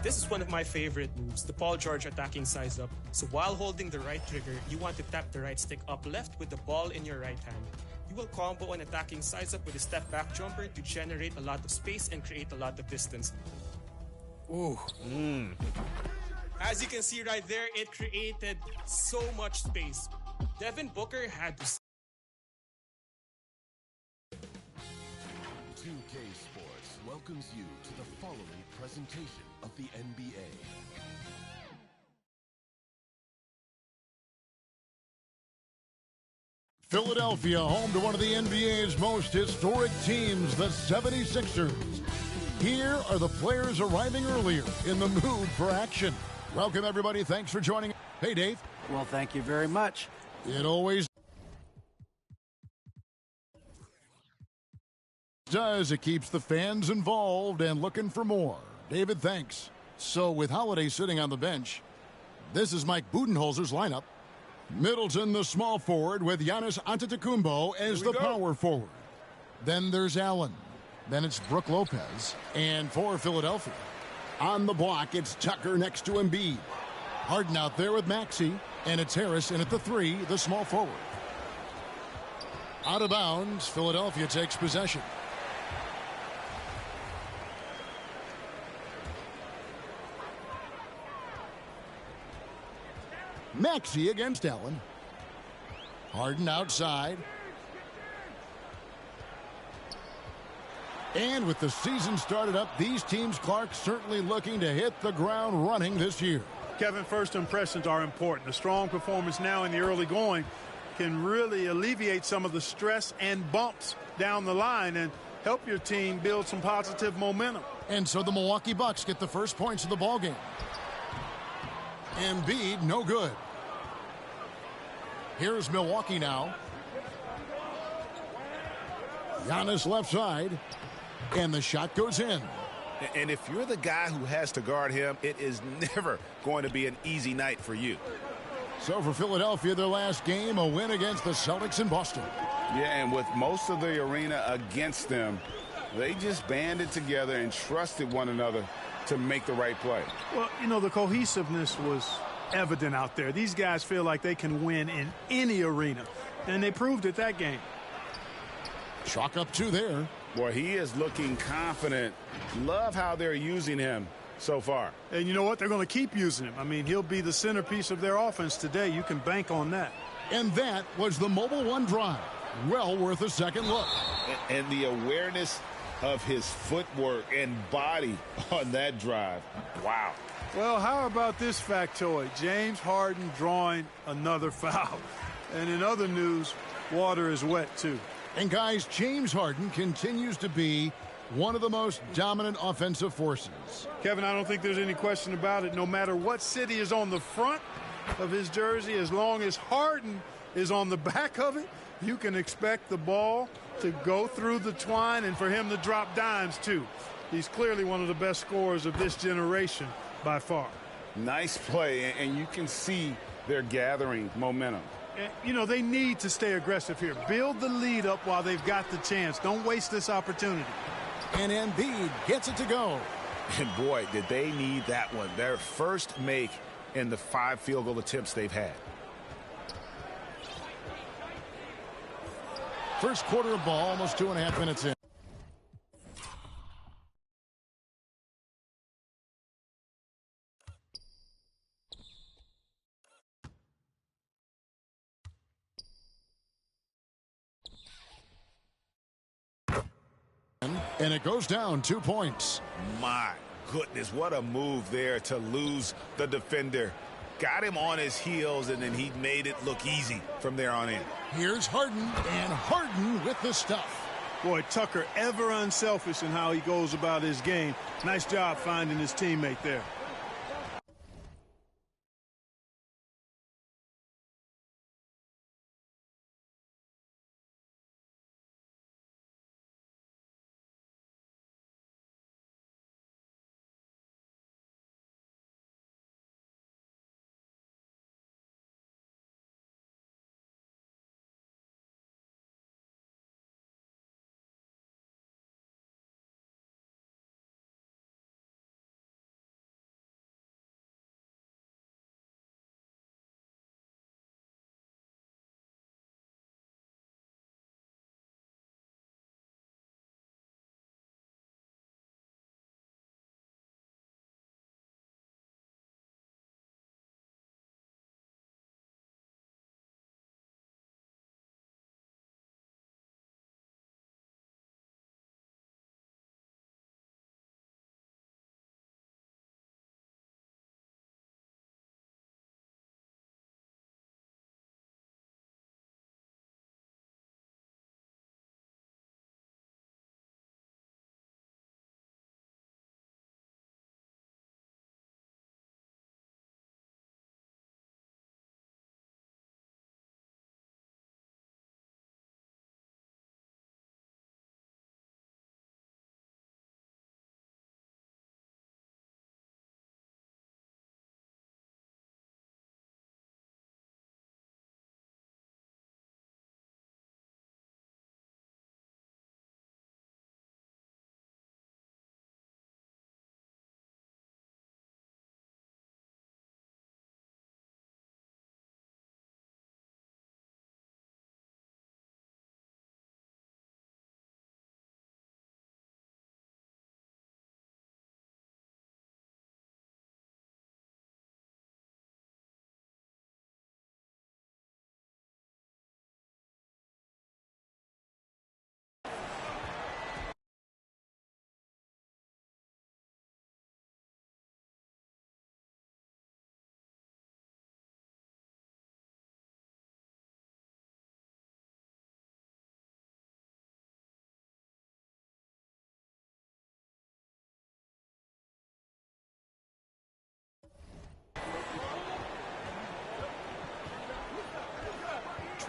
This is one of my favorite moves, the Paul George attacking size up. So while holding the right trigger, you want to tap the right stick up left with the ball in your right hand. You will combo an attacking size up with a step back jumper to generate a lot of space and create a lot of distance. Ooh. As you can see right there, it created so much space. Devin Booker had to 2K Sports welcomes you to the following presentation of the NBA. Philadelphia, home to one of the NBA's most historic teams, the 76ers. Here are the players arriving earlier in the mood for action. Welcome, everybody. Thanks for joining. Hey, Dave. Well, thank you very much. It always does. It keeps the fans involved and looking for more. David, thanks. So with Holiday sitting on the bench, this is Mike Budenholzer's lineup. Middleton, the small forward, with Giannis Antetokounmpo as the power forward. Then there's Allen. Then it's Brook Lopez. And for Philadelphia, on the block, it's Tucker next to Embiid. Harden out there with Maxey. And it's Harris in at the 3, the small forward. Out of bounds, Philadelphia takes possession. Maxey against Allen. Harden outside. And with the season started up, these teams, Clark, certainly looking to hit the ground running this year. Kevin, first impressions are important. A strong performance now in the early going can really alleviate some of the stress and bumps down the line and help your team build some positive momentum. And so the Milwaukee Bucks get the first points of the ballgame. Embiid, no good. Here's Milwaukee now. Giannis left side. And the shot goes in. And if you're the guy who has to guard him, it is never going to be an easy night for you. So for Philadelphia, their last game, a win against the Celtics in Boston. Yeah, and with most of the arena against them, they just banded together and trusted one another to make the right play. Well, you know, the cohesiveness was evident out there. These guys feel like they can win in any arena, and they proved it that game. Chalk up 2 there. Boy, he is looking confident. Love how they're using him so far. And you know what? They're going to keep using him. I mean, he'll be the centerpiece of their offense today. You can bank on that. And that was the Mobile One drive. Well worth a second look. And the awareness of his footwork and body on that drive. Wow. Well, how about this factoid? James Harden drawing another foul. And in other news, water is wet, too. And, guys, James Harden continues to be one of the most dominant offensive forces. Kevin, I don't think there's any question about it. No matter what city is on the front of his jersey, as long as Harden is on the back of it, you can expect the ball to go through the twine and for him to drop dimes, too. He's clearly one of the best scorers of this generation by far. Nice play, and you can see they're gathering momentum. You know, they need to stay aggressive here. Build the lead up while they've got the chance. Don't waste this opportunity. And Embiid gets it to go. And, boy, did they need that one. Their first make in the 5 field goal attempts they've had. First quarter of ball, almost 2.5 minutes in. And it goes down 2 points. My goodness, what a move there to lose the defender. Got him on his heels, and then he made it look easy from there on in. Here's Harden, and Harden with the stuff. Boy, Tucker ever unselfish in how he goes about his game. Nice job finding his teammate there.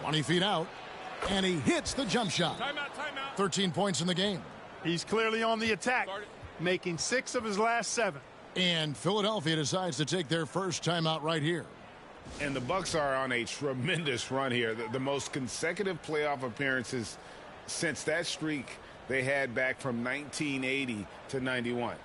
"20 feet out, and he hits the jump shot. Timeout. 13 points in the game. He's clearly on the attack, making 6 of his last 7. And Philadelphia decides to take their first timeout right here. And the Bucks are on a tremendous run here. The most consecutive playoff appearances since that streak they had back from 1980 to 91.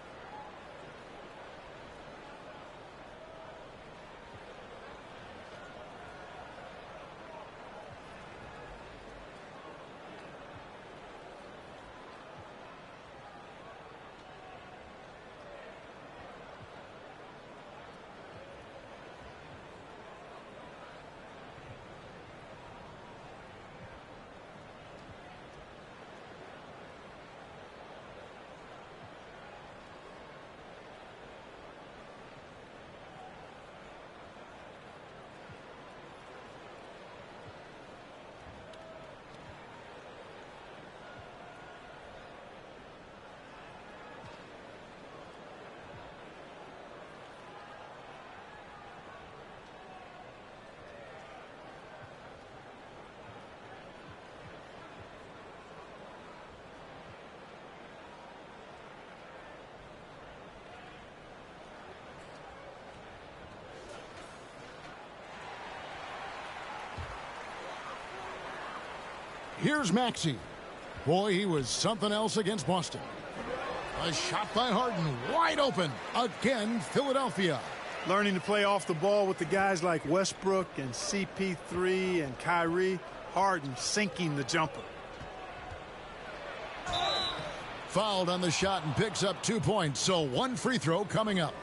Here's Maxey. Boy, he was something else against Boston. A shot by Harden, wide open. Again, Philadelphia. Learning to play off the ball with the guys like Westbrook and CP3 and Kyrie. Harden sinking the jumper. Fouled on the shot and picks up 2 points, so 1 free throw coming up.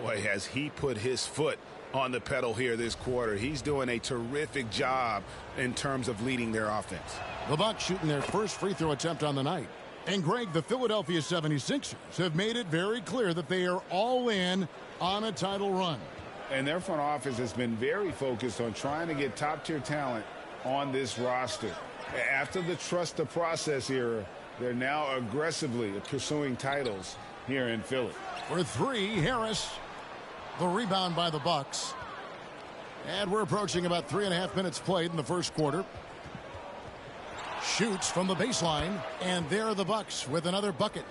Boy, has he put his foot on the pedal here this quarter. He's doing a terrific job in terms of leading their offense. The Bucks shooting their first free throw attempt on the night. And Greg, the Philadelphia 76ers have made it very clear that they are all in on a title run. And their front office has been very focused on trying to get top-tier talent on this roster. After the trust the process era, they're now aggressively pursuing titles here in Philly. For three, Harris. The rebound by the Bucks. And we're approaching about 3.5 minutes played in the first quarter. Shoots from the baseline, and there are the Bucks with another bucket.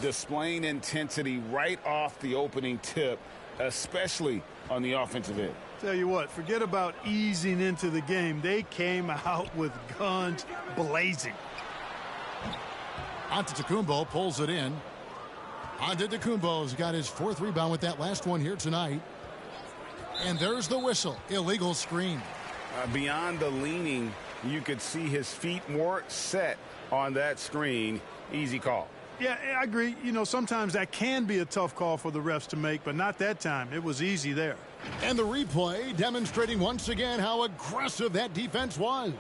Displaying intensity right off the opening tip, especially on the offensive end. Tell you what, forget about easing into the game. They came out with guns blazing. Antetokounmpo pulls it in. Antetokounmpo's got his 4th rebound with that last one here tonight. And there's the whistle. Illegal screen. Beyond the leaning, you could see his feet more set on that screen. Easy call. Yeah, I agree. You know, sometimes that can be a tough call for the refs to make, but not that time. It was easy there. And the replay demonstrating once again how aggressive that defense was.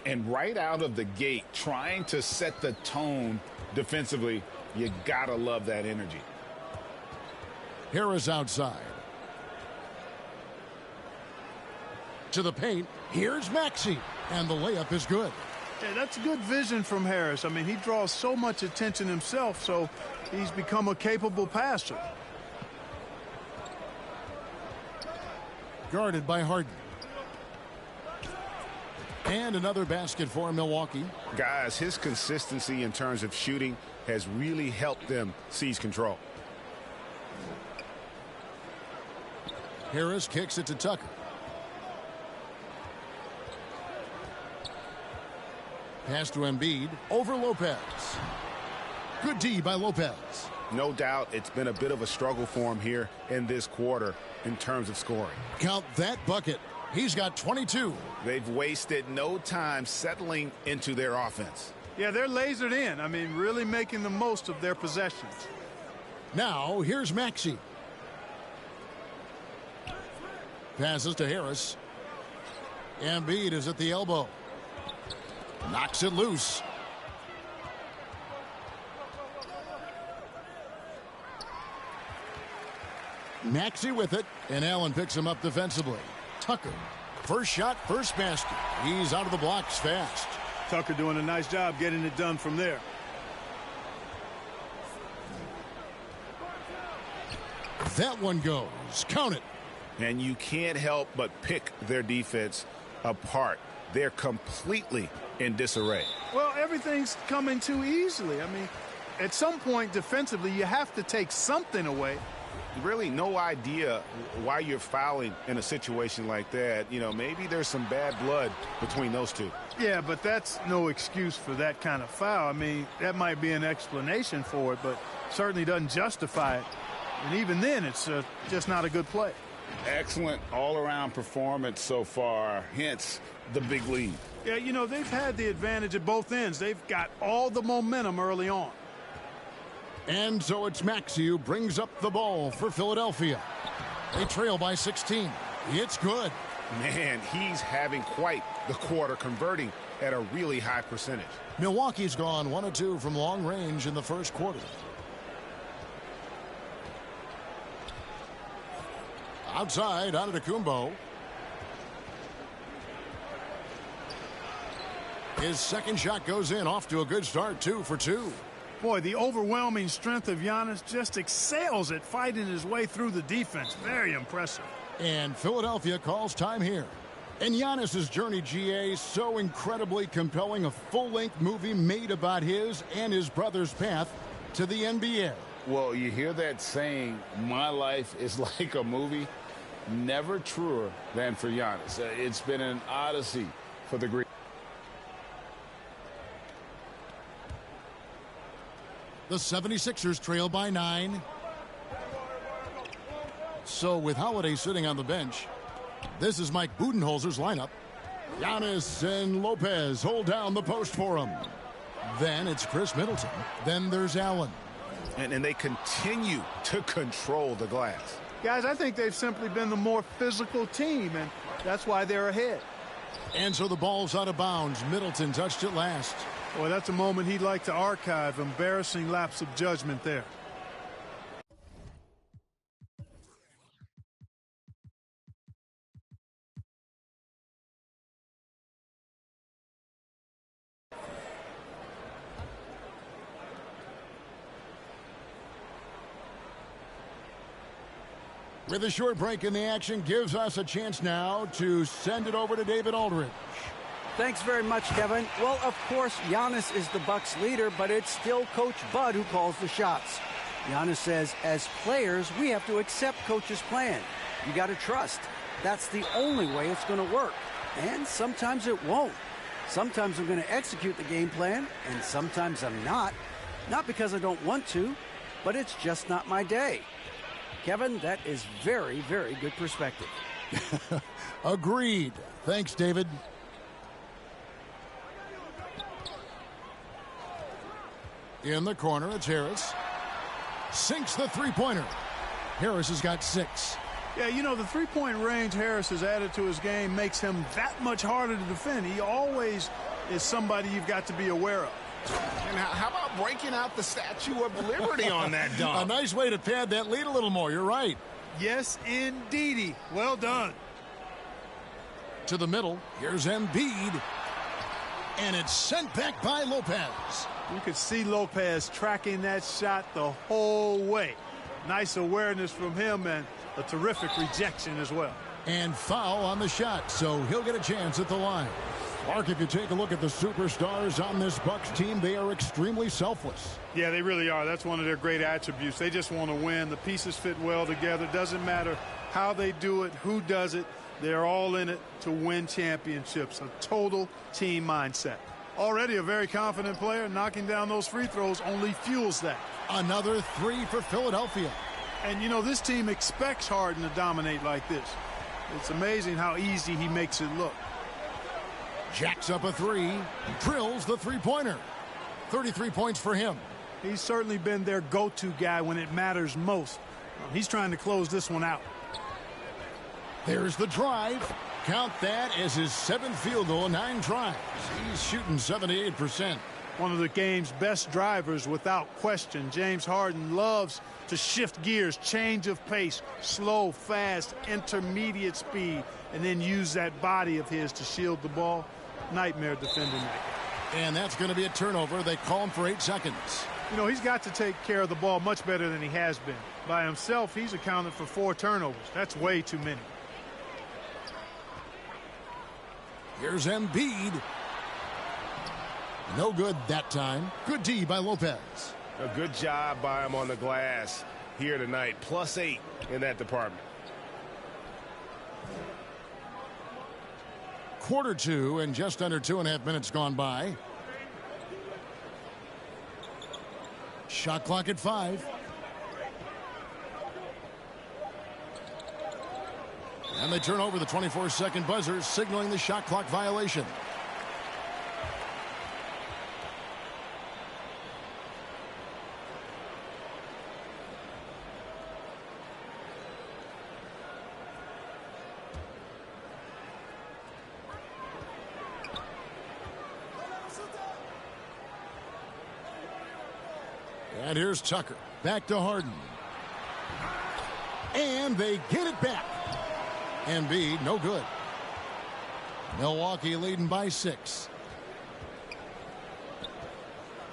And right out of the gate, trying to set the tone defensively, you gotta love that energy. Harris outside. To the paint. Here's Maxey. And the layup is good. Yeah, that's good vision from Harris. I mean, he draws so much attention himself, so he's become a capable passer. Guarded by Harden. And another basket for Milwaukee. Guys, his consistency in terms of shooting has really helped them seize control. Harris kicks it to Tucker. Pass to Embiid over Lopez. Good D by Lopez. No doubt it's been a bit of a struggle for him here in this quarter in terms of scoring. Count that bucket. He's got 22. They've wasted no time settling into their offense. Yeah, they're lasered in. I mean, really making the most of their possessions. Now, here's Maxey. Passes to Harris. Embiid is at the elbow. Knocks it loose. Maxey with it, and Allen picks him up defensively. Tucker, first shot, first basket. He's out of the blocks fast. Tucker doing a nice job getting it done from there. That one goes. Count it. And you can't help but pick their defense apart. They're completely in disarray. Well, everything's coming too easily. I mean, at some point defensively, you have to take something away. Really no idea why you're fouling in a situation like that. You know, maybe there's some bad blood between those two. Yeah, but that's no excuse for that kind of foul. I mean, that might be an explanation for it, but certainly doesn't justify it. And even then, it's just not a good play. Excellent all-around performance so far, hence the big lead. Yeah, you know, they've had the advantage at both ends. They've got all the momentum early on. And so it's Maxey who brings up the ball for Philadelphia. They trail by 16. It's good. Man, he's having quite the quarter, converting at a really high percentage. Milwaukee's gone 1 of 2 from long range in the first quarter. Outside, Antetokounmpo. His second shot goes in, off to a good start, 2 for 2. Boy, the overwhelming strength of Giannis just excels at fighting his way through the defense. Very impressive. And Philadelphia calls time here. And Giannis's journey, GA, so incredibly compelling. A full-length movie made about his and his brother's path to the NBA. Well, you hear that saying, my life is like a movie. Never truer than for Giannis. It's been an odyssey for the Greek. The 76ers trail by 9. So with Holiday sitting on the bench, this is Mike Budenholzer's lineup. Giannis and Lopez hold down the post for him. Then it's Chris Middleton. Then there's Allen. And they continue to control the glass. Guys, I think they've simply been the more physical team, and that's why they're ahead. And so the ball's out of bounds. Middleton touched it last. Boy, that's a moment he'd like to archive. Embarrassing lapse of judgment there. With a short break in the action, gives us a chance now to send it over to David Aldridge. Thanks very much, Kevin. Well, of course, Giannis is the Bucks leader, but it's still Coach Bud who calls the shots. Giannis says, as players, we have to accept Coach's plan. You got to trust. That's the only way it's going to work. And sometimes it won't. Sometimes I'm going to execute the game plan, and sometimes I'm not. Not because I don't want to, but it's just not my day. Kevin, that is very, very good perspective. Agreed. Thanks, David. In the corner, it's Harris. Sinks the three-pointer. Harris has got 6. Yeah, you know, the three-point range Harris has added to his game makes him that much harder to defend. He always is somebody you've got to be aware of. And how about breaking out the Statue of Liberty on that dunk? A nice way to pad that lead a little more. You're right. Yes, indeedy. Well done. To the middle. Here's Embiid. And it's sent back by Lopez. You could see Lopez tracking that shot the whole way. Nice awareness from him and a terrific rejection as well. And foul on the shot, so he'll get a chance at the line. Mark, if you take a look at the superstars on this Bucks team, they are extremely selfless. Yeah, they really are. That's one of their great attributes. They just want to win. The pieces fit well together. Doesn't matter how they do it, who does it. They're all in it to win championships. A total team mindset. Already a very confident player. Knocking down those free throws only fuels that. Another 3 for Philadelphia. And, you know, this team expects Harden to dominate like this. It's amazing how easy he makes it look. Jacks up a 3, drills the three-pointer. 33 points for him. He's certainly been their go-to guy when it matters most. He's trying to close this one out. There's the drive. Count that as his 7th field goal, 9 tries. He's shooting 78%. One of the game's best drivers without question. James Harden loves to shift gears, change of pace, slow, fast, intermediate speed, and then use that body of his to shield the ball. Nightmare defending that. And that's going to be a turnover. They call him for 8 seconds. You know, he's got to take care of the ball much better than he has been. By himself, he's accounted for 4 turnovers. That's way too many. Here's Embiid. No good that time. Good D by Lopez. A good job by him on the glass here tonight. +8 in that department. Quarter 2 and just under 2.5 minutes gone by. Shot clock at 5. And they turn over the 24-second buzzer, signaling the shot clock violation. And here's Tucker. Back to Harden. And they get it back. Embiid, no good. Milwaukee leading by 6.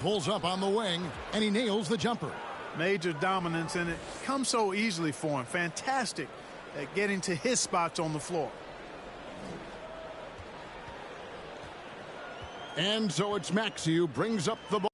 Pulls up on the wing, and he nails the jumper. Major dominance, and it comes so easily for him. Fantastic at getting to his spots on the floor. And so it's Maxey who brings up the ball.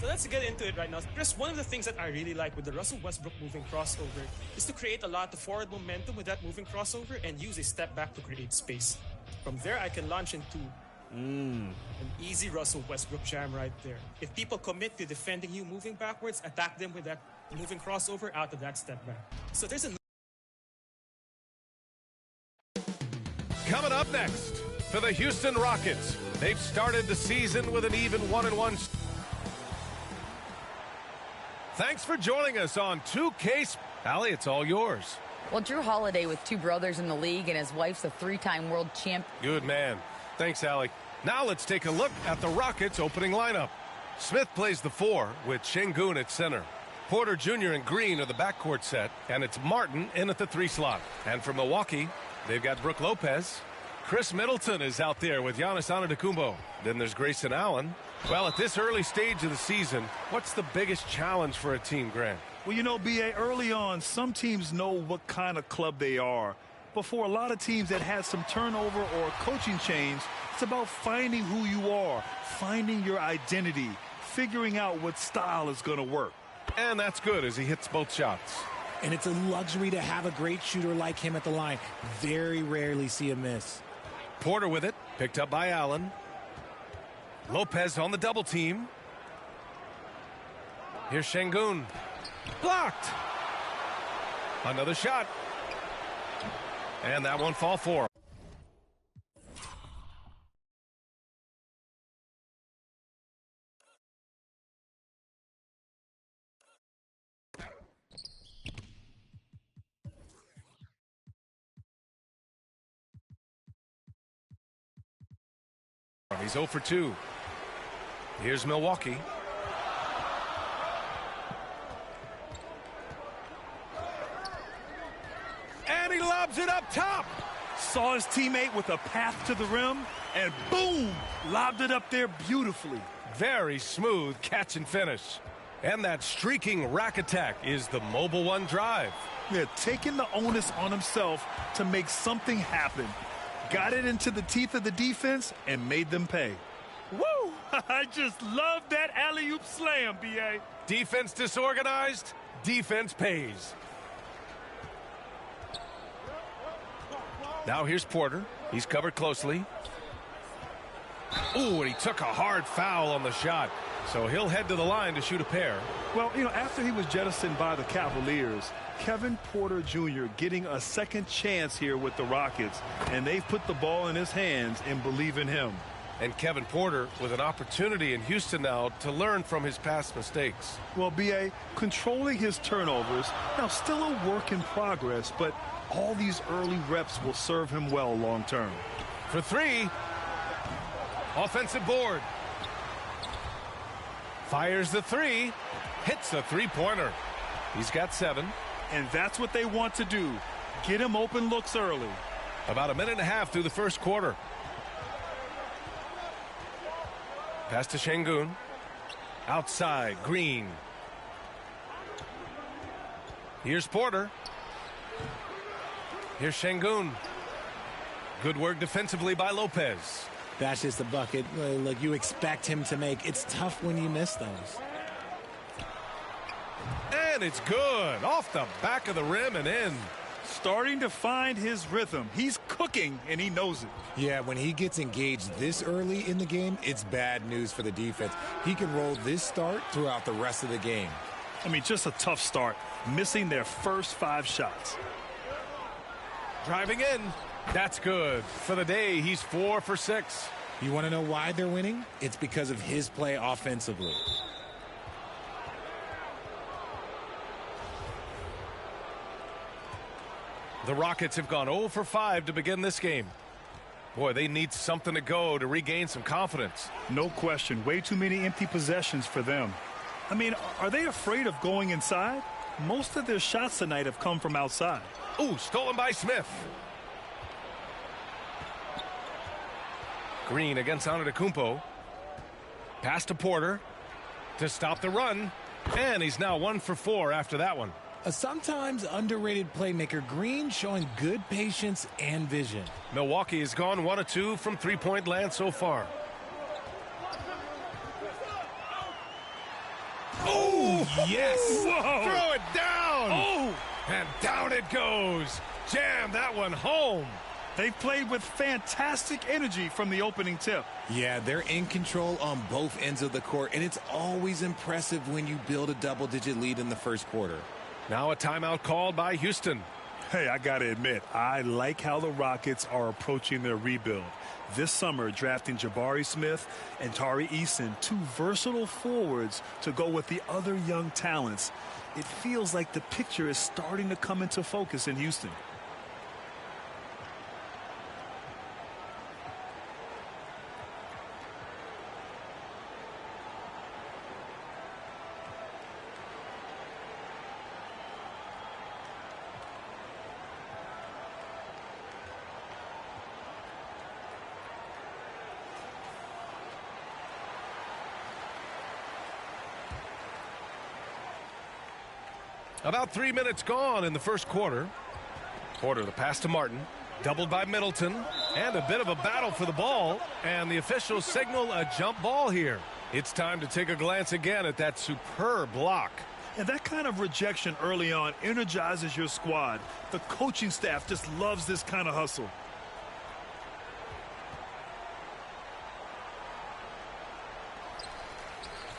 So let's get into it right now. Chris, one of the things that I really like with the Russell Westbrook moving crossover is to create a lot of forward momentum with that moving crossover and use a step back to create space. From there, I can launch into an easy Russell Westbrook jam right there. If people commit to defending you moving backwards, attack them with that moving crossover out of that step back. So there's a... Coming up next, for the Houston Rockets, they've started the season with an even 1-1. Thanks for joining us on 2K. Allie, it's all yours. Well, Drew Holiday with two brothers in the league, and his wife's a three-time world champ. Good man. Thanks, Allie. Now let's take a look at the Rockets' opening lineup. Smith plays the 4 with Şengün at center. Porter Jr. and Green are the backcourt set, and it's Martin in at the 3 slot. And for Milwaukee, they've got Brook Lopez. Chris Middleton is out there with Giannis Antetokounmpo. Then there's Grayson Allen. Well, at this early stage of the season, what's the biggest challenge for a team, Grant? Well, you know, B.A., early on, some teams know what kind of club they are. But for a lot of teams that had some turnover or coaching change, it's about finding who you are, finding your identity, figuring out what style is going to work. And that's good as he hits both shots. And it's a luxury to have a great shooter like him at the line. Very rarely see a miss. Porter with it, picked up by Allen. Lopez on the double team. Here's Şengün. Blocked. Another shot. And that one fall for him. He's 0 for 2. Here's Milwaukee. And he lobs it up top. Saw his teammate with a path to the rim, and boom, lobbed it up there beautifully. Very smooth catch and finish. And that streaking rack attack is the Mobile One drive. Yeah, taking the onus on himself to make something happen. Got it into the teeth of the defense and made them pay. Woo! I just love that alley-oop slam, B.A. Defense disorganized, defense pays. Now here's Porter. He's covered closely. Ooh, and he took a hard foul on the shot. So he'll head to the line to shoot a pair. Well, you know, after he was jettisoned by the Cavaliers, Kevin Porter Jr. getting a second chance here with the Rockets, and they've put the ball in his hands and believe in him. And Kevin Porter with an opportunity in Houston now to learn from his past mistakes. Well, B.A., controlling his turnovers, now still a work in progress, but all these early reps will serve him well long term. For 3, offensive board. Fires the 3, hits a 3-pointer. He's got 7. And that's what they want to do. Get him open looks early. About a minute and a half through the first quarter. Pass to Şengün. Outside, Green. Here's Porter. Here's Şengün. Good work defensively by Lopez. That's just a bucket like you expect him to make. It's tough when you miss those. And it's good. Off the back of the rim and in. Starting to find his rhythm. He's cooking, and he knows it. Yeah, when he gets engaged this early in the game, it's bad news for the defense. He can roll this start throughout the rest of the game. I mean, just a tough start, missing their first 5 shots. Driving in. That's good. For the day, he's 4 for 6. You want to know why they're winning? It's because of his play offensively. The Rockets have gone 0 for 5 to begin this game. Boy, they need something to go to regain some confidence. No question. Way too many empty possessions for them. I mean, are they afraid of going inside? Most of their shots tonight have come from outside. Ooh, stolen by Smith. Green against Antetokounmpo. Pass to Porter. to stop the run. And he's now 1 for 4 after that one. A sometimes underrated playmaker, Green, showing good patience and vision. Milwaukee has gone 1 of 2 from three-point land so far. Oh, yes. Whoa. Throw it down. Oh. And down it goes. Jam that one home. They played with fantastic energy from the opening tip. Yeah, they're in control on both ends of the court, and it's always impressive when you build a double-digit lead in the first quarter. Now a timeout called by Houston. Hey, I got to admit, I like how the Rockets are approaching their rebuild. This summer, drafting Jabari Smith and Tari Eason, 2 versatile forwards to go with the other young talents. It feels like the picture is starting to come into focus in Houston. About 3 minutes gone in the first quarter. Porter, the pass to Martin. Doubled by Middleton. And a bit of a battle for the ball. And the officials signal a jump ball here. It's time to take a glance again at that superb block. And that kind of rejection early on energizes your squad. The coaching staff just loves this kind of hustle.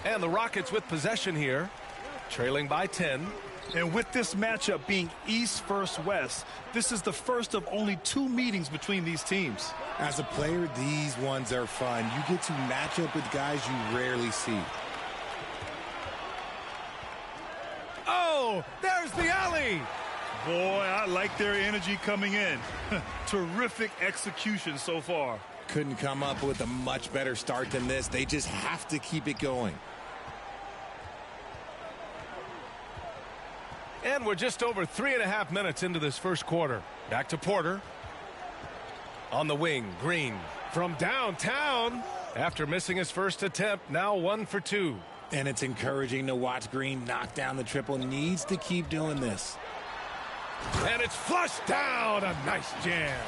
And the Rockets with possession here. Trailing by 10. And with this matchup being East versus West, this is the first of only 2 meetings between these teams. As a player, these ones are fun. You get to match up with guys you rarely see. Oh, there's the alley. Boy, I like their energy coming in. Terrific execution so far. Couldn't come up with a much better start than this. They just have to keep it going. And we're just over 3.5 minutes into this first quarter. Back to Porter. On the wing, Green from downtown. After missing his first attempt, now 1 for 2. And it's encouraging to watch Green knock down the triple. Needs to keep doing this. And it's flushed down. A nice jam.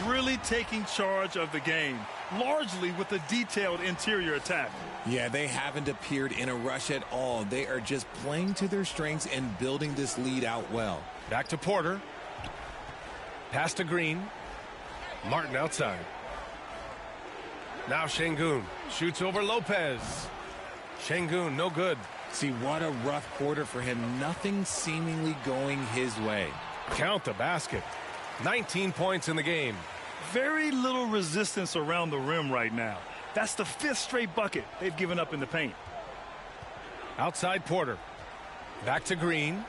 Really taking charge of the game, largely with a detailed interior attack. Yeah, they haven't appeared in a rush at all. They are just playing to their strengths and building this lead out well. Back to Porter. Pass to Green. Martin outside. Now Şengün shoots over Lopez. Şengün, no good. See, what a rough quarter for him. Nothing seemingly going his way. Count the basket. 19 points in the game. Very little resistance around the rim right now. That's the 5th straight bucket they've given up in the paint. Outside Porter. Back to Green.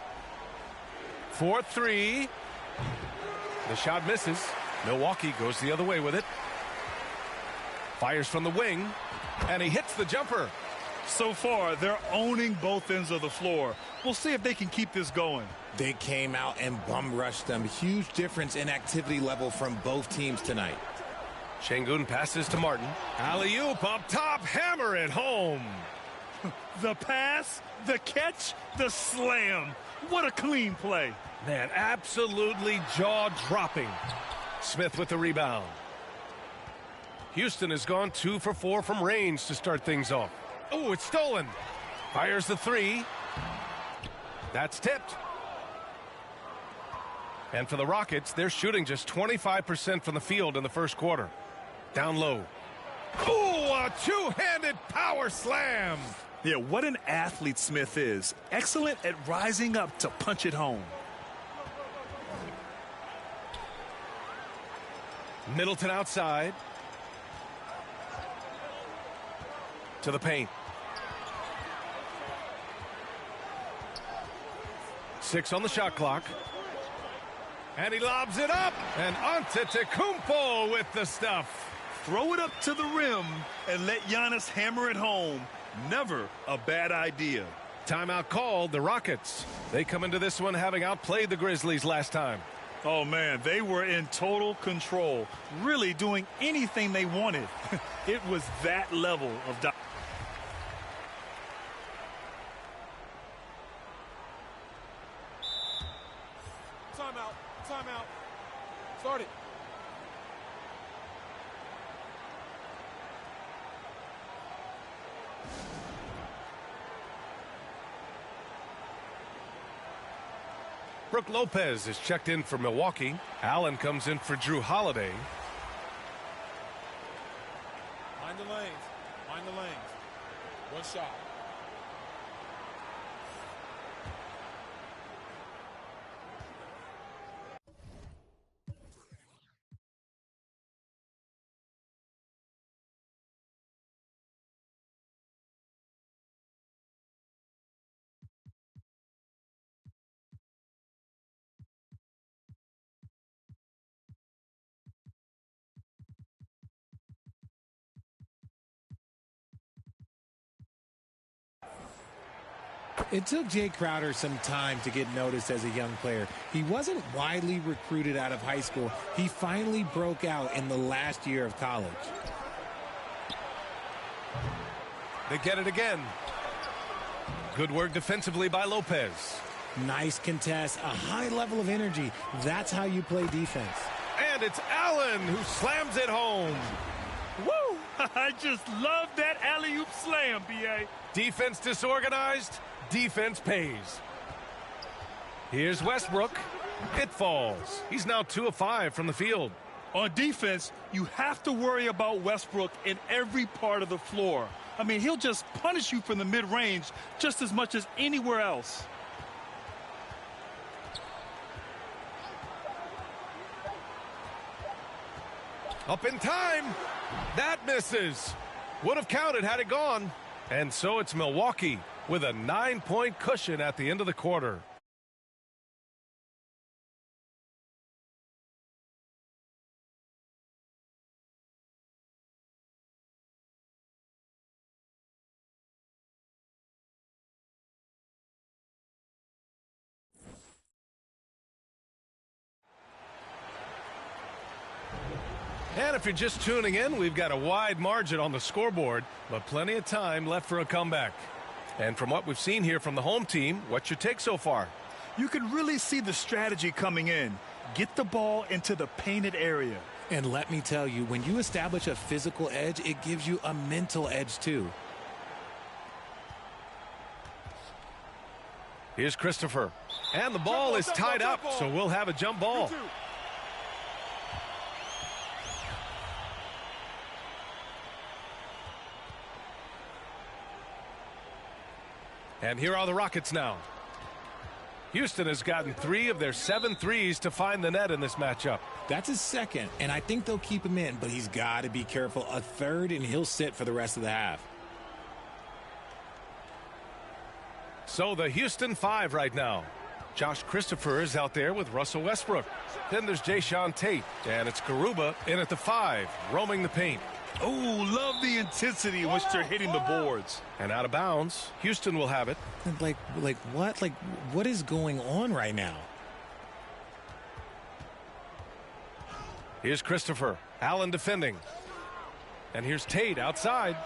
4-3. The shot misses. Milwaukee goes the other way with it. Fires from the wing. And he hits the jumper. So far, they're owning both ends of the floor. We'll see if they can keep this going. They came out and bum rushed them. Huge difference in activity level from both teams tonight. Şengün passes to Martin. Alley-oop up top. Hammer it home. The pass, the catch, the slam. What a clean play. Man, absolutely jaw-dropping. Smith with the rebound. Houston has gone 2 for 4 from range to start things off. Oh, it's stolen. Fires the 3. That's tipped. And for the Rockets, they're shooting just 25% from the field in the first quarter. Down low. Oh, a two-handed power slam. Yeah, what an athlete Smith is. Excellent at rising up to punch it home. Middleton outside. To the paint. 6 on the shot clock. And he lobs it up. And Antetokounmpo with the stuff. Throw it up to the rim and let Giannis hammer it home. Never a bad idea. Timeout called. The Rockets. They come into this one having outplayed the Grizzlies last time. Oh, man, they were in total control. Really doing anything they wanted. It was that level of Timeout. Timeout. Start it. Brooke Lopez is checked in for Milwaukee. Allen comes in for Drew Holiday. Mind the lanes. Mind the lanes. One shot. It took Jay Crowder some time to get noticed as a young player. He wasn't widely recruited out of high school. He finally broke out in the last year of college. They get it again. Good work defensively by Lopez. Nice contest, a high level of energy. That's how you play defense. And it's Allen who slams it home. Woo! I just love that alley-oop slam, B.A. Defense disorganized. Defense pays. Here's Westbrook. It falls. He's now 2 of 5 from the field. On defense, you have to worry about Westbrook in every part of the floor. I mean, he'll just punish you from the mid-range just as much as anywhere else. Up in time. That misses. Would have counted had it gone. And so it's Milwaukee with a 9-point cushion at the end of the quarter. And if you're just tuning in, we've got a wide margin on the scoreboard, but plenty of time left for a comeback. And from what we've seen here from the home team, what's your take so far? You can really see the strategy coming in. Get the ball into the painted area. And let me tell you, when you establish a physical edge, it gives you a mental edge too. Here's Christopher. And the ball is tied up, so we'll have a jump ball. And here are the Rockets now. Houston has gotten 3 of their 7 threes to find the net in this matchup. That's his second, and I think they'll keep him in, but he's got to be careful. A third, and he'll sit for the rest of the half. So the Houston 5 right now. Josh Christopher is out there with Russell Westbrook. Then there's Jae'Sean Tate, and it's Garuba in at the 5, roaming the paint. Oh, love the intensity in which they're hitting the boards. And out of bounds, Houston will have it. Like what? Like, what is going on right now? Here's Christopher. Allen defending. And here's Tate outside.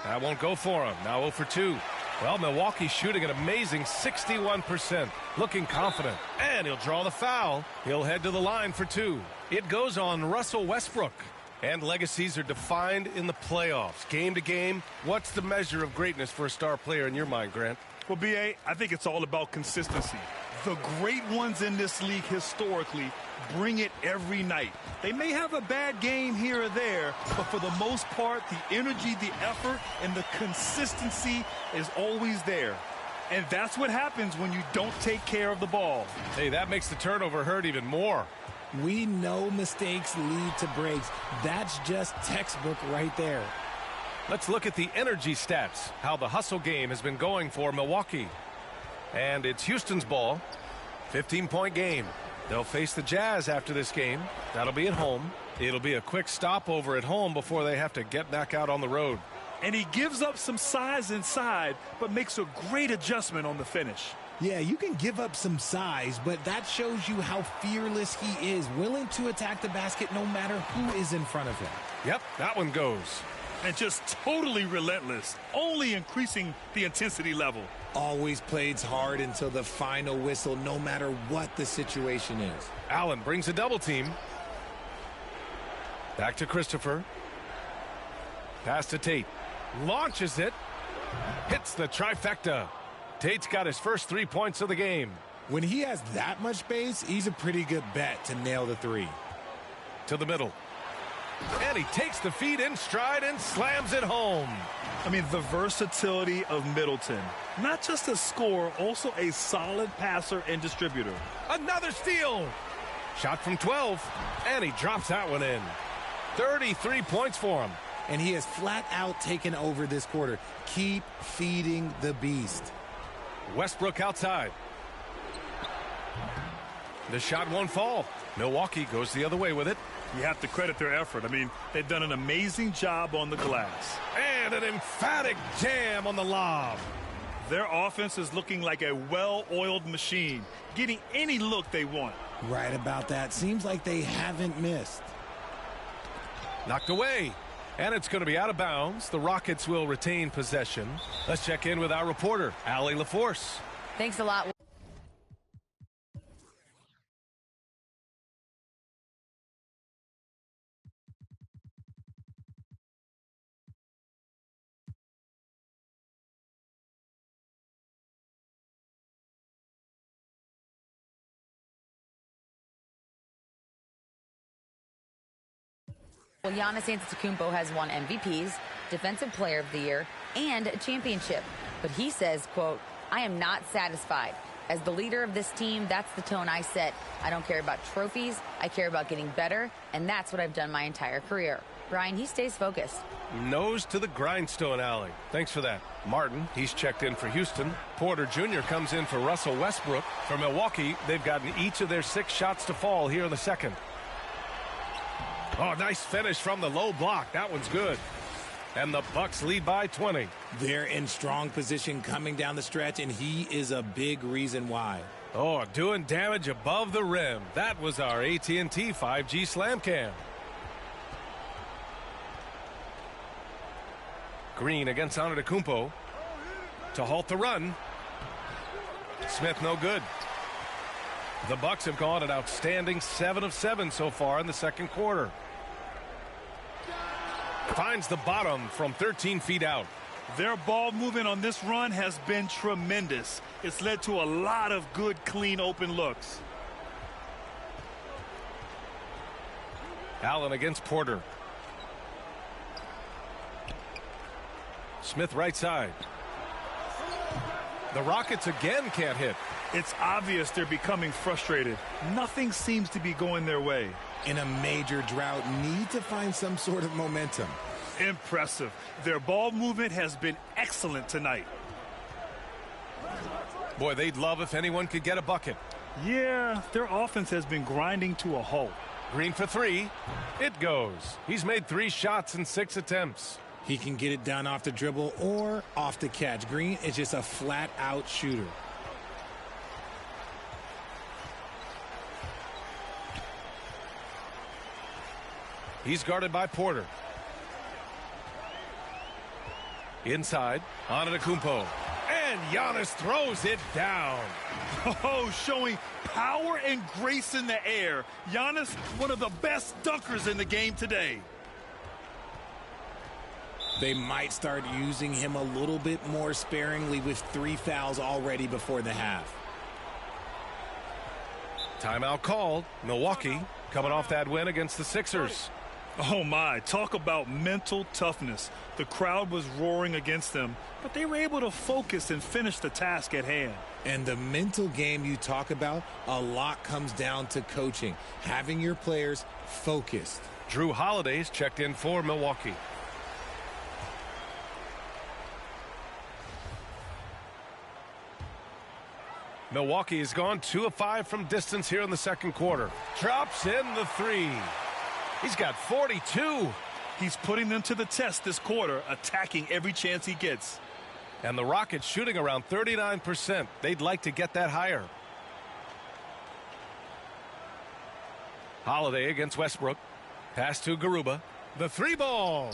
That won't go for him. Now 0 for 2. Well, Milwaukee shooting an amazing 61%. Looking confident. And he'll draw the foul. He'll head to the line for 2. It goes on Russell Westbrook. And legacies are defined in the playoffs. Game to game, what's the measure of greatness for a star player in your mind, Grant? Well, B.A., I think it's all about consistency. The great ones in this league historically bring it every night. They may have a bad game here or there, but for the most part, the energy, the effort, and the consistency is always there. And that's what happens when you don't take care of the ball. Hey, that makes the turnover hurt even more. We know mistakes lead to breaks. That's just textbook right there. Let's look at the energy stats, how the hustle game has been going for Milwaukee. And it's Houston's ball. 15-point game. They'll face the Jazz after this game. That'll be at home. It'll be a quick stopover at home before they have to get back out on the road. And he gives up some size inside, but makes a great adjustment on the finish. Yeah, you can give up some size, but that shows you how fearless he is, willing to attack the basket no matter who is in front of him. Yep, that one goes. And just totally relentless, only increasing the intensity level. always plays hard until the final whistle, no matter what the situation is. Allen brings a double team. Back to Christopher. Pass to Tate. Launches it. Hits the trifecta. Tate's got his first 3 points of the game. When he has that much space, he's a pretty good bet to nail the three. To the middle. And he takes the feed in stride and slams it home. I mean, the versatility of Middleton. Not just a scorer, also a solid passer and distributor. Another steal. Shot from 12. And he drops that one in. 33 points for him. And he has flat out taken over this quarter. Keep feeding the beast. Westbrook outside. The shot won't fall. Milwaukee goes the other way with it. You have to credit their effort. I mean, they've done an amazing job on the glass. And an emphatic jam on the lob. Their offense is looking like a well-oiled machine, getting any look they want. Right about that. Seems like they haven't missed. Knocked away. And it's going to be out of bounds. The Rockets will retain possession. Let's check in with our reporter, Allie LaForce. Thanks a lot. Well, Giannis Antetokounmpo has won MVPs, Defensive Player of the Year, and a championship. But he says, quote, "I am not satisfied. As the leader of this team, that's the tone I set. I don't care about trophies. I care about getting better, and that's what I've done my entire career." Brian, he stays focused. Nose to the grindstone, Allie. Thanks for that. Martin, he's checked in for Houston. Porter Jr. comes in for Russell Westbrook. For Milwaukee, they've gotten each of their 6 shots to fall here in the second. Oh, nice finish from the low block. That one's good. And the Bucks lead by 20. They're in strong position coming down the stretch, and he is a big reason why. Oh, doing damage above the rim. That was our AT&T 5G Slam Cam. Green against Antetokounmpo to halt the run. Smith no good. The Bucks have gone an outstanding 7 of 7 so far in the second quarter. Finds the bottom from 13 feet out. Their ball movement on this run has been tremendous. It's led to a lot of good, clean, open looks. Allen against Porter. Smith right side. The Rockets again can't hit. It's obvious they're becoming frustrated. Nothing seems to be going their way. In a major drought, need to find some sort of momentum. Impressive. Their ball movement has been excellent tonight. Boy, they'd love if anyone could get a bucket. Yeah, their offense has been grinding to a halt. Green for 3. It goes. He's made 3 shots in 6 attempts. He can get it done off the dribble or off the catch. Green is just a flat-out shooter. He's guarded by Porter. Inside, Antetokounmpo. And Giannis throws it down. Oh, showing power and grace in the air. Giannis, one of the best dunkers in the game today. They might start using him a little bit more sparingly with 3 fouls already before the half. Timeout called. Milwaukee coming off that win against the Sixers. Oh my, talk about mental toughness. The crowd was roaring against them, but they were able to focus and finish the task at hand. And the mental game you talk about, a lot comes down to coaching, having your players focused. Drew Holiday's checked in for Milwaukee. Milwaukee has gone 2 of 5 from distance here in the second quarter. Drops in the 3. He's got 42. He's putting them to the test this quarter, attacking every chance he gets. And the Rockets shooting around 39%. They'd like to get that higher. Holiday against Westbrook. Pass to Garuba. The 3 ball.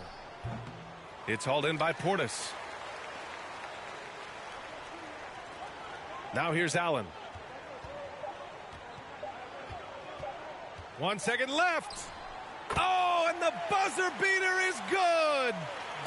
It's hauled in by Portis. Now here's Allen. 1 second left. Oh, and the buzzer beater is good.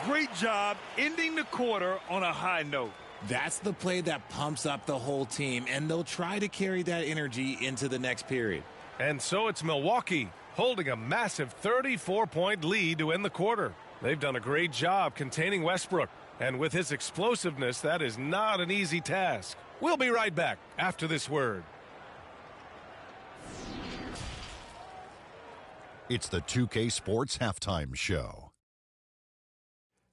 Great job ending the quarter on a high note. That's the play that pumps up the whole team, and they'll try to carry that energy into the next period. And so it's Milwaukee holding a massive 34-point lead to end the quarter. They've done a great job containing Westbrook. And with his explosiveness, that is not an easy task. We'll be right back after this word. It's the 2K Sports Halftime Show.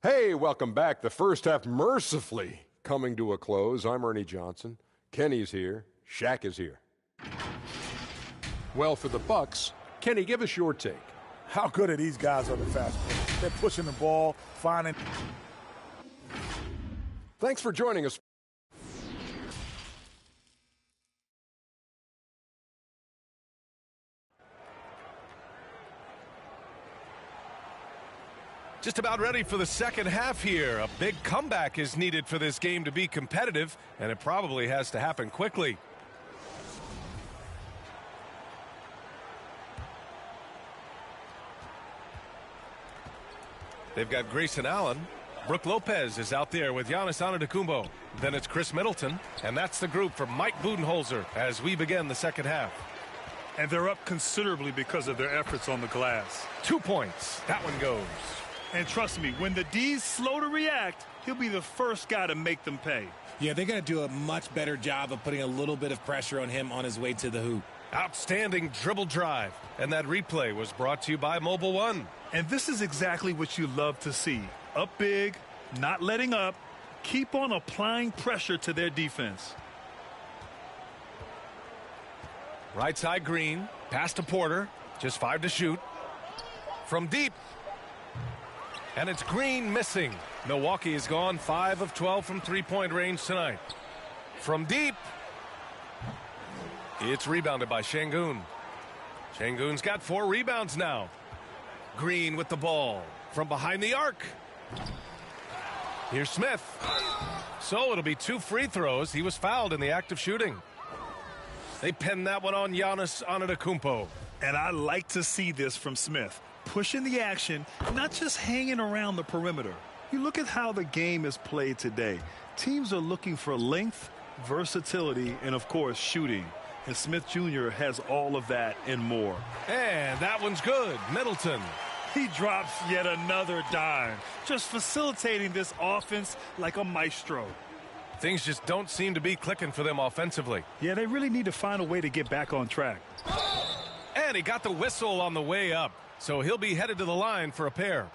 Hey, welcome back. The first half mercifully coming to a close. I'm Ernie Johnson. Kenny's here. Shaq is here. Well, for the Bucks, Kenny, give us your take. How good are these guys on the fast break? They're pushing the ball, finding. Thanks for joining us. Just about ready for the second half here. A big comeback is needed for this game to be competitive, and it probably has to happen quickly. They've got Grayson Allen. Brook Lopez is out there with Giannis Antetokounmpo. Then it's Chris Middleton, and that's the group for Mike Budenholzer as we begin the second half. And they're up considerably because of their efforts on the glass. 2 points. That one goes. And trust me, when the D's slow to react, he'll be the first guy to make them pay. Yeah, they got to do a much better job of putting a little bit of pressure on him on his way to the hoop. Outstanding dribble drive. And that replay was brought to you by Mobile One. And this is exactly what you love to see. Up big, not letting up. Keep on applying pressure to their defense. Right side Green. Pass to Porter. Just 5 to shoot. From deep. And it's Green missing. Milwaukee has gone 5 of 12 from three-point range tonight. From deep. It's rebounded by Şengün. Şengün's got 4 rebounds now. Green with the ball. From behind the arc. Here's Smith. So it'll be 2 free throws. He was fouled in the act of shooting. They pinned that one on Giannis Antetokounmpo. And I like to see this from Smith. Pushing the action, not just hanging around the perimeter. You look at how the game is played today. Teams are looking for length, versatility, and, of course, shooting. And Smith Jr. has all of that and more. And that one's good. Middleton. He drops yet another dime, just facilitating this offense like a maestro. Things just don't seem to be clicking for them offensively. Yeah, they really need to find a way to get back on track. And he got the whistle on the way up. So he'll be headed to the line for a pair.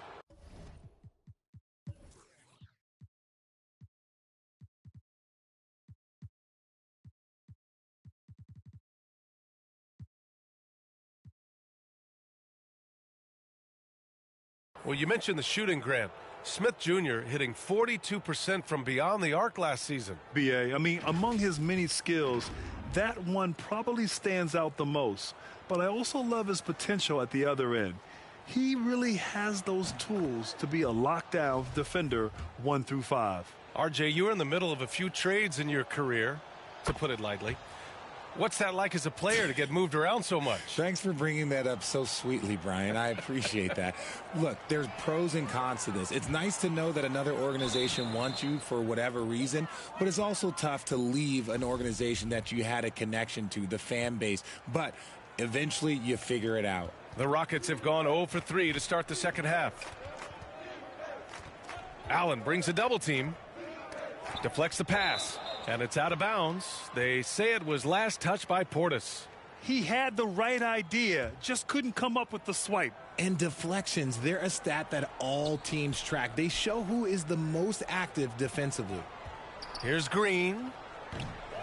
Well, you mentioned the shooting, Grant. Smith Jr. hitting 42% from beyond the arc last season. B.A., I mean, among his many skills, that one probably stands out the most. But I also love his potential at the other end. He really has those tools to be a lockdown defender 1 through 5. RJ, you were in the middle of a few trades in your career, to put it lightly. What's that like as a player to get moved around so much? Thanks for bringing that up so sweetly, Brian. I appreciate that. Look, there's pros and cons to this. It's nice to know that another organization wants you for whatever reason, but it's also tough to leave an organization that you had a connection to, the fan base. But eventually you figure it out. The Rockets have gone 0 for 3 to start the second half. Allen brings a double team. Deflects the pass. And it's out of bounds. They say it was last touched by Portis. He had the right idea, just couldn't come up with the swipe. And deflections, they're a stat that all teams track. They show who is the most active defensively. Here's Green.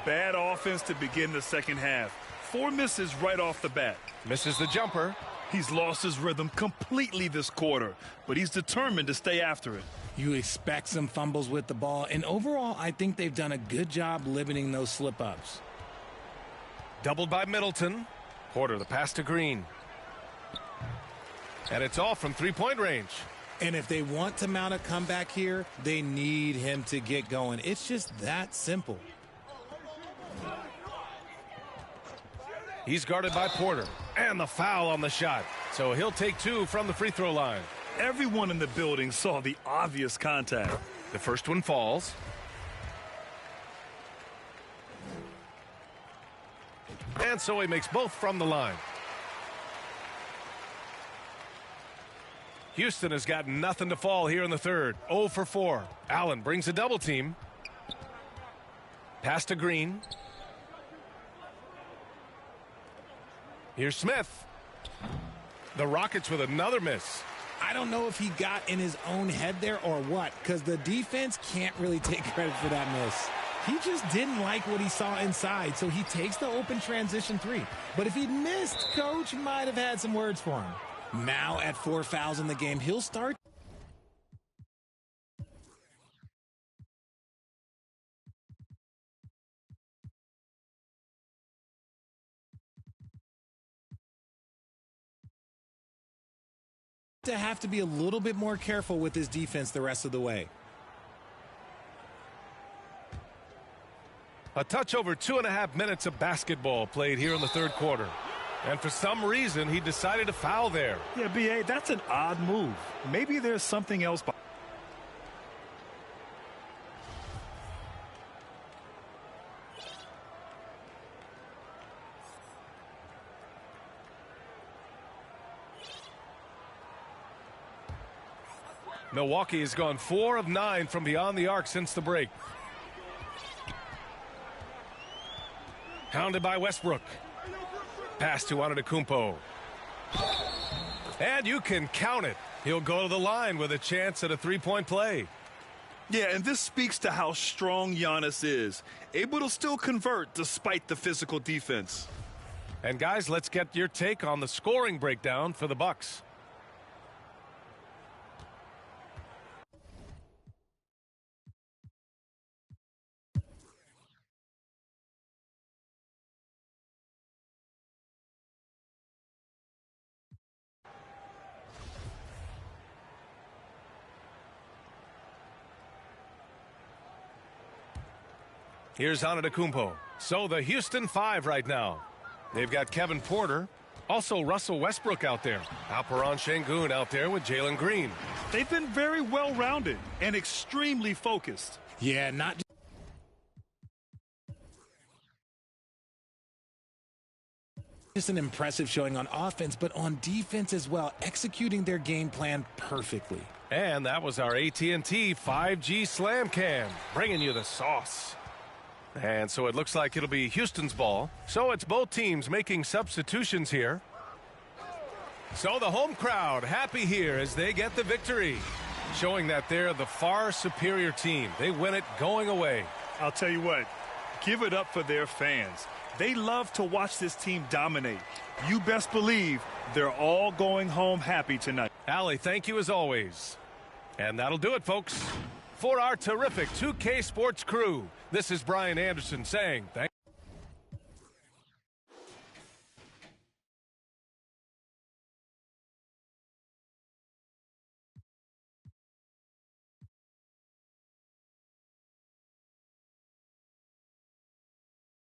Bad offense to begin the second half. 4 misses right off the bat. Misses the jumper. He's lost his rhythm completely this quarter, but he's determined to stay after it. You expect some fumbles with the ball, and overall, I think they've done a good job limiting those slip-ups. Doubled by Middleton. Porter, the pass to Green. And it's all from three-point range. And if they want to mount a comeback here, they need him to get going. It's just that simple. He's guarded by Porter. And the foul on the shot. So he'll take 2 from the free throw line. Everyone in the building saw the obvious contact. The first one falls. And so he makes both from the line. Houston has got nothing to fall here in the third. 0 for 4. Allen brings a double team. Pass to Green. Here's Smith. The Rockets with another miss. I don't know if he got in his own head there or what, because the defense can't really take credit for that miss. He just didn't like what he saw inside, so he takes the open transition 3. But if he'd missed, Coach might have had some words for him. Now at 4 fouls in the game, he'll start. To have to be a little bit more careful with his defense the rest of the way. A touch over 2.5 minutes of basketball played here in the third quarter. And for some reason, he decided to foul there. Yeah, B.A., that's an odd move. Maybe there's something else. Milwaukee has gone 4 of 9 from beyond the arc since the break. Hounded by Westbrook. Pass to Antetokounmpo. And you can count it. He'll go to the line with a chance at a three-point play. Yeah, and this speaks to how strong Giannis is. Able to still convert despite the physical defense. And guys, let's get your take on the scoring breakdown for the Bucks. Here's Antetokounmpo. So the Houston 5 right now. They've got Kevin Porter. Also Russell Westbrook out there. Alperen Sengun out there with Jalen Green. They've been very well-rounded and extremely focused. Yeah, not just an impressive showing on offense, but on defense as well, executing their game plan perfectly. And that was our AT&T 5G Slam Cam, bringing you the sauce. And so it looks like it'll be Houston's ball. So it's both teams making substitutions here. So the home crowd happy here as they get the victory, showing that they're the far superior team. They win it going away. I'll tell you what, give it up for their fans. They love to watch this team dominate. You best believe they're all going home happy tonight. Allie, thank you as always. And that'll do it, folks. For our terrific 2K Sports crew, this is Brian Anderson saying thanks.